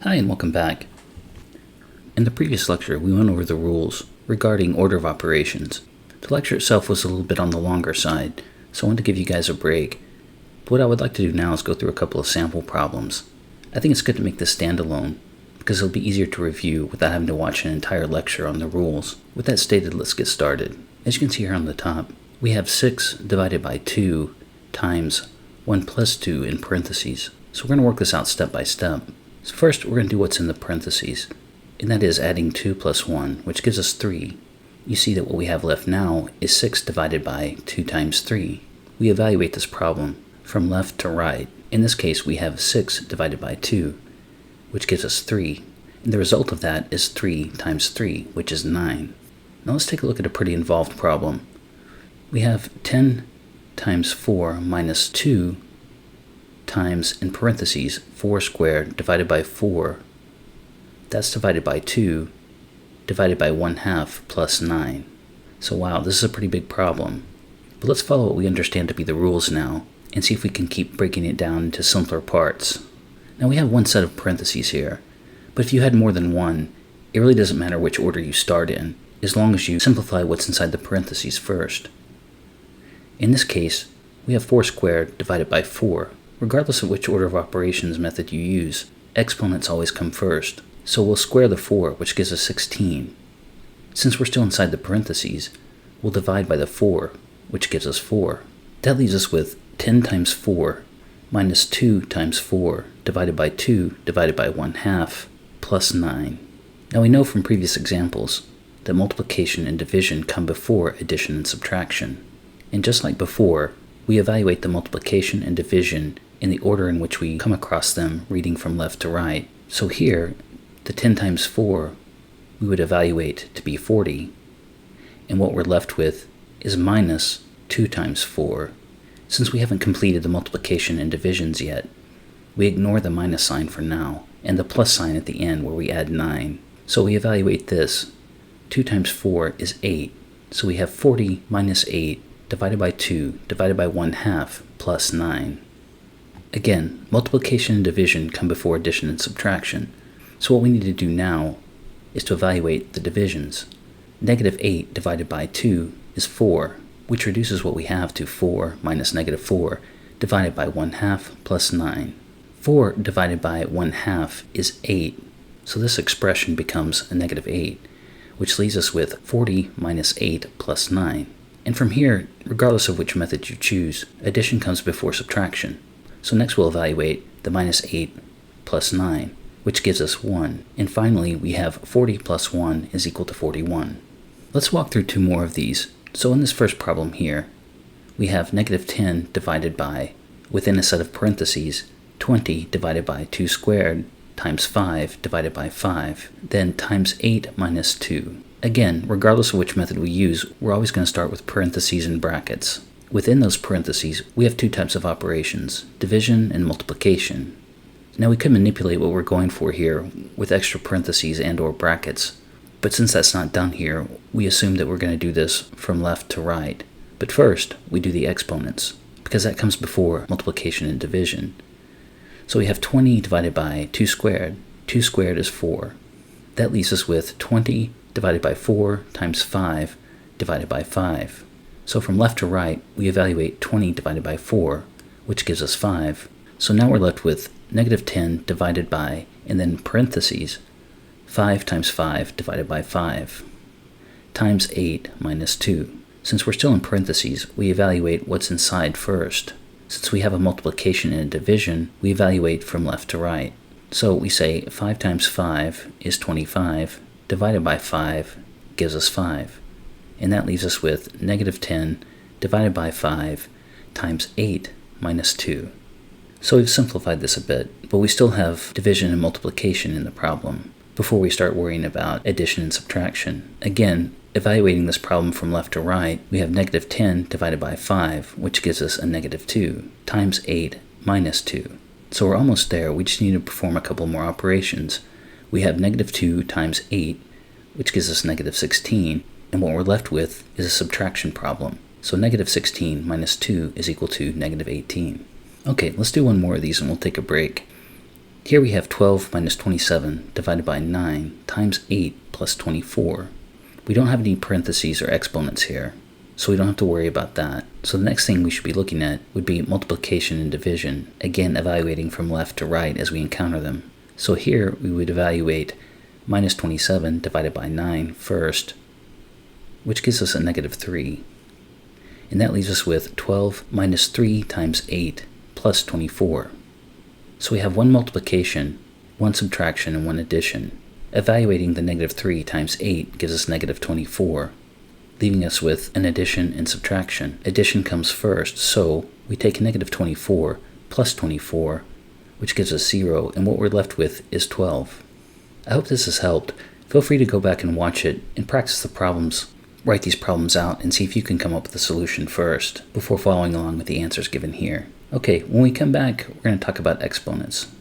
Hi and welcome back. In the previous lecture, we went over the rules regarding order of operations. The lecture itself was a little bit on the longer side, so I wanted to give you guys a break. But what I would like to do now is go through a couple of sample problems. I think it's good to make this standalone because it'll be easier to review without having to watch an entire lecture on the rules. With that stated, let's get started. As you can see here on the top, we have 6 divided by 2 times 1 plus 2 in parentheses. So we're going to work this out step by step. So first, we're going to do what's in the parentheses, and that is adding 2 plus 1, which gives us 3. You see that what we have left now is 6 divided by 2 times 3. We evaluate this problem from left to right. In this case, we have 6 divided by 2, which gives us 3. And the result of that is 3 times 3, which is 9. Now let's take a look at a pretty involved problem. We have 10 times 4 minus 2 times, in parentheses, 4 squared divided by 4. That's divided by 2, divided by 1/2 plus 9. So wow, this is a pretty big problem. But let's follow what we understand to be the rules now, and see if we can keep breaking it down into simpler parts. Now we have one set of parentheses here, but if you had more than one, it really doesn't matter which order you start in, as long as you simplify what's inside the parentheses first. In this case, we have 4 squared divided by 4. Regardless of which order of operations method you use, exponents always come first. So we'll square the 4, which gives us 16. Since we're still inside the parentheses, we'll divide by the 4, which gives us 4. That leaves us with 10 times 4 minus 2 times 4 divided by 2 divided by 1/2 plus 9. Now we know from previous examples that multiplication and division come before addition and subtraction. And just like before, we evaluate the multiplication and division in the order in which we come across them, reading from left to right. So here, the 10 times 4 we would evaluate to be 40, and what we're left with is minus 2 times 4. Since we haven't completed the multiplication and divisions yet, we ignore the minus sign for now, and the plus sign at the end where we add 9. So we evaluate this. 2 times 4 is 8, so we have 40 minus 8 divided by 2 divided by 1/2 plus 9. Again, multiplication and division come before addition and subtraction. So what we need to do now is to evaluate the divisions. Negative 8 divided by 2 is 4, which reduces what we have to 4 minus negative 4 divided by 1/2 plus 9. 4 divided by 1/2 is 8, so this expression becomes a negative 8, which leaves us with 40 minus 8 plus 9. And from here, regardless of which method you choose, addition comes before subtraction. So next we'll evaluate the minus 8 plus 9, which gives us 1. And finally, we have 40 plus 1 is equal to 41. Let's walk through 2 more of these. So in this first problem here, we have negative 10 divided by, within a set of parentheses, 20 divided by 2 squared times 5 divided by 5, then times 8 minus 2. Again, regardless of which method we use, we're always going to start with parentheses and brackets. Within those parentheses, we have 2 types of operations, division and multiplication. Now we could manipulate what we're going for here with extra parentheses and or brackets, but since that's not done here, we assume that we're going to do this from left to right. But first, we do the exponents, because that comes before multiplication and division. So we have 20 divided by 2 squared. 2 squared is 4. That leaves us with 20 divided by 4 times 5 divided by 5. So from left to right, we evaluate 20 divided by 4, which gives us 5. So now we're left with negative 10 divided by, and then parentheses, 5 times 5 divided by 5, times 8 minus 2. Since we're still in parentheses, we evaluate what's inside first. Since we have a multiplication and a division, we evaluate from left to right. So we say 5 times 5 is 25, divided by 5 gives us 5. And that leaves us with negative 10 divided by 5 times 8 minus 2. So we've simplified this a bit, but we still have division and multiplication in the problem before we start worrying about addition and subtraction. Again, evaluating this problem from left to right, we have negative 10 divided by 5, which gives us a negative 2, times 8 minus 2. So we're almost there, we just need to perform a couple more operations. We have negative 2 times 8, which gives us negative 16, and what we're left with is a subtraction problem. So negative 16 minus 2 is equal to negative 18. Okay, let's do one more of these and we'll take a break. Here we have 12 minus 27 divided by 9 times 8 plus 24. We don't have any parentheses or exponents here, so we don't have to worry about that. So the next thing we should be looking at would be multiplication and division, again evaluating from left to right as we encounter them. So here we would evaluate minus 27 divided by 9 first, which gives us a negative 3. And that leaves us with 12 minus 3 times 8 plus 24. So we have one multiplication, one subtraction, and one addition. Evaluating the negative 3 times 8 gives us negative 24, leaving us with an addition and subtraction. Addition comes first, so we take negative 24 plus 24, which gives us 0, and what we're left with is 12. I hope this has helped. Feel free to go back and watch it and practice the problems. Write these problems out and see if you can come up with a solution first before following along with the answers given here. Okay, when we come back, we're going to talk about exponents.